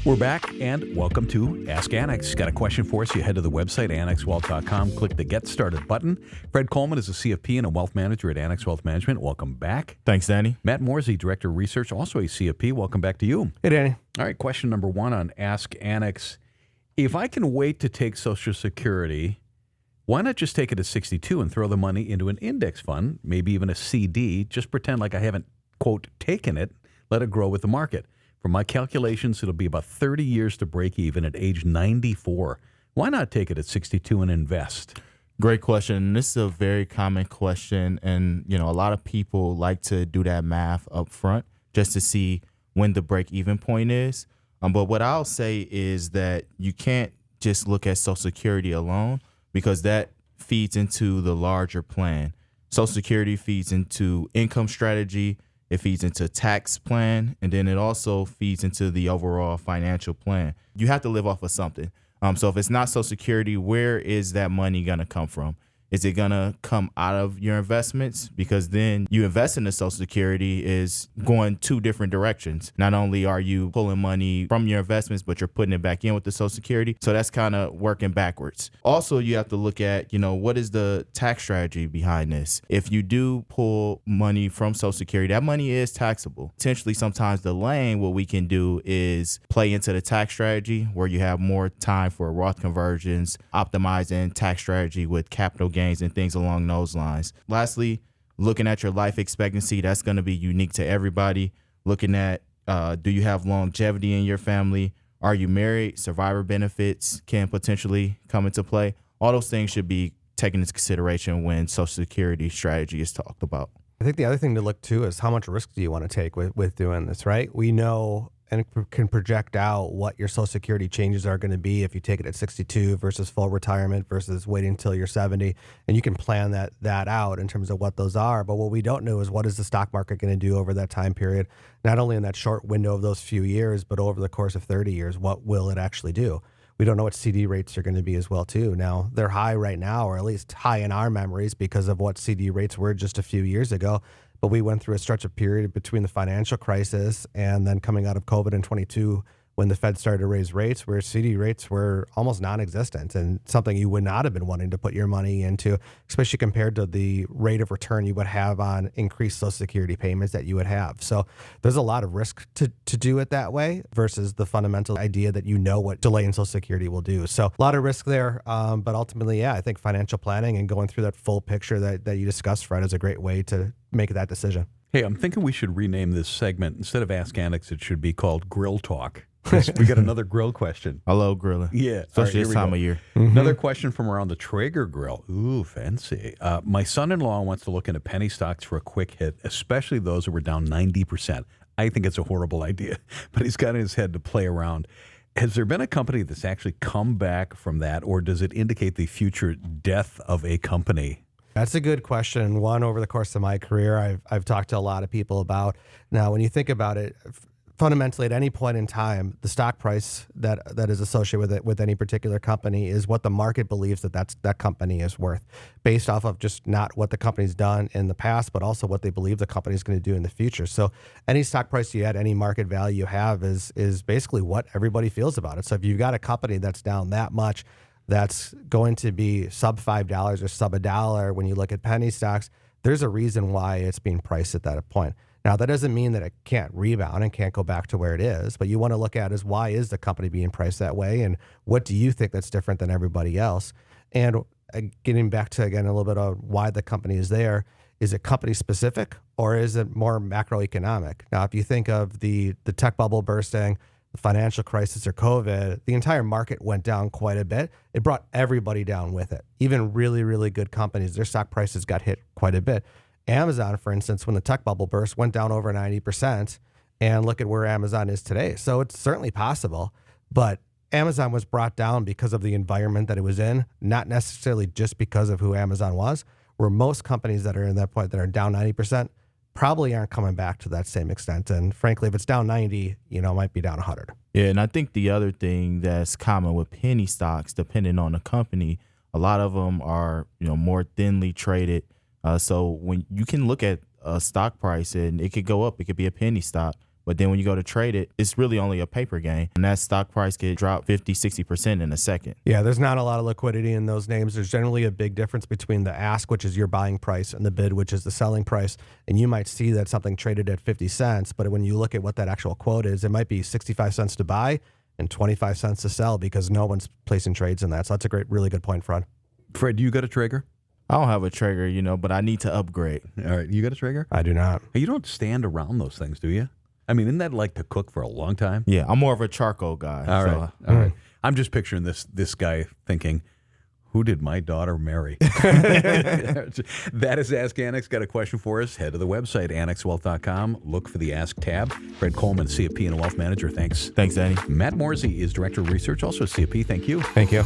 We're back, and welcome to Ask Annex. Got a question for us? You head to the website, annexwealth.com, click the Get Started button. Fred Coleman is a CFP and a wealth manager at Annex Wealth Management. Welcome back. Thanks, Danny. Matt Morzy, Director of Research, also a CFP. Welcome back to you. Hey, Danny. All right, question number one on Ask Annex. If I can wait to take Social Security, why not just take it at 62 and throw the money into an index fund, maybe even a CD, just pretend like I haven't, quote, taken it, let it grow with the market. From my calculations, it'll be about 30 years to break even at age 94. Why not take it at 62 and invest? Great question. This is a very common question. And, a lot of people like to do that math up front just to see when the break even point is. But what I'll say is that you can't just look at Social Security alone because that feeds into the larger plan. Social Security feeds into income strategy. It feeds into tax plan, and then it also feeds into the overall financial plan. You have to live off of something. So if it's not Social Security, where is that money going to come from? Is it going to come out of your investments? Because then you invest in the Social Security is going two different directions. Not only are you pulling money from your investments, but you're putting it back in with the Social Security. So that's kind of working backwards. Also, you have to look at, what is the tax strategy behind this? If you do pull money from Social Security, that money is taxable. Potentially, sometimes delaying what we can do is play into the tax strategy where you have more time for Roth conversions, optimizing tax strategy with capital gains and things along those lines. Lastly, looking at your life expectancy, that's going to be unique to everybody. Looking at, do you have longevity in your family? Are you married? Survivor benefits can potentially come into play. All those things should be taken into consideration when Social Security strategy is talked about. I think the other thing to look to is how much risk do you want to take with doing this, right? We know and can project out what your Social Security changes are going to be if you take it at 62 versus full retirement versus waiting until you're 70. And you can plan that out in terms of what those are. But what we don't know is what is the stock market going to do over that time period, not only in that short window of those few years, but over the course of 30 years, what will it actually do? We don't know what CD rates are going to be as well, too. Now, they're high right now, or at least high in our memories because of what CD rates were just a few years ago. But we went through a stretch of period between the financial crisis and then coming out of COVID in 22 when the Fed started to raise rates where CD rates were almost non-existent and something you would not have been wanting to put your money into, especially compared to the rate of return you would have on increased Social Security payments that you would have. So there's a lot of risk to do it that way versus the fundamental idea that what delay in Social Security will do. So a lot of risk there. But ultimately, I think financial planning and going through that full picture that you discussed, Fred, is a great way to make that decision. Hey, I'm thinking we should rename this segment. Instead of Ask Annex, it should be called Grill Talk. We got another grill question. I love grilling. Yeah. Especially this time of year. Mm-hmm. Another question from around the Traeger grill. Ooh, fancy. My son-in-law wants to look into penny stocks for a quick hit, especially those that were down 90%. I think it's a horrible idea, but he's got in his head to play around. Has there been a company that's actually come back from that, or does it indicate the future death of a company? That's a good question. One, over the course of my career, I've talked to a lot of people about. Now, when you think about it, fundamentally, at any point in time, the stock price that is associated with any particular company is what the market believes that company is worth, based off of just not what the company's done in the past, but also what they believe the company is going to do in the future. So any stock price you add, any market value you have is basically what everybody feels about it. So if you've got a company that's down that much, that's going to be sub $5 or sub $1 when you look at penny stocks, there's a reason why it's being priced at that point. Now, that doesn't mean that it can't rebound and can't go back to where it is, but you want to look at is why is the company being priced that way, and what do you think that's different than everybody else? And getting back to, again, a little bit of why the company is there, is it company specific or is it more macroeconomic? Now, if you think of the tech bubble bursting, the financial crisis or COVID, the entire market went down quite a bit. It brought everybody down with it. Even really, really good companies, their stock prices got hit quite a bit. Amazon, for instance, when the tech bubble burst, went down over 90%, and look at where Amazon is today. So it's certainly possible, but Amazon was brought down because of the environment that it was in, not necessarily just because of who Amazon was, where most companies that are in that point that are down 90% probably aren't coming back to that same extent. And frankly, if it's down 90, it might be down 100. Yeah, and I think the other thing that's common with penny stocks, depending on the company, a lot of them are, more thinly traded. So when you can look at a stock price and it could go up, it could be a penny stock, But then when you go to trade it, it's really only a paper game. And that stock price could drop 50, 60% in a second. Yeah, there's not a lot of liquidity in those names. There's generally a big difference between the ask, which is your buying price, and the bid, which is the selling price. And you might see that something traded at 50 cents, but when you look at what that actual quote is, it might be 65 cents to buy and 25 cents to sell because no one's placing trades in that. So that's a really good point, Fred. Fred, do you got a Traeger? I don't have a Traeger, but I need to upgrade. All right, you got a Traeger? I do not. You don't stand around those things, do you? I mean, isn't that like to cook for a long time? Yeah, I'm more of a charcoal guy. All right. All right. I'm just picturing this guy thinking, who did my daughter marry? That is Ask Annex. Got a question for us? Head to the website, annexwealth.com. Look for the Ask tab. Fred Coleman, CFP and Wealth Manager. Thanks. Thanks, Danny. Matt Morzy is Director of Research, also CFP. Thank you. Thank you.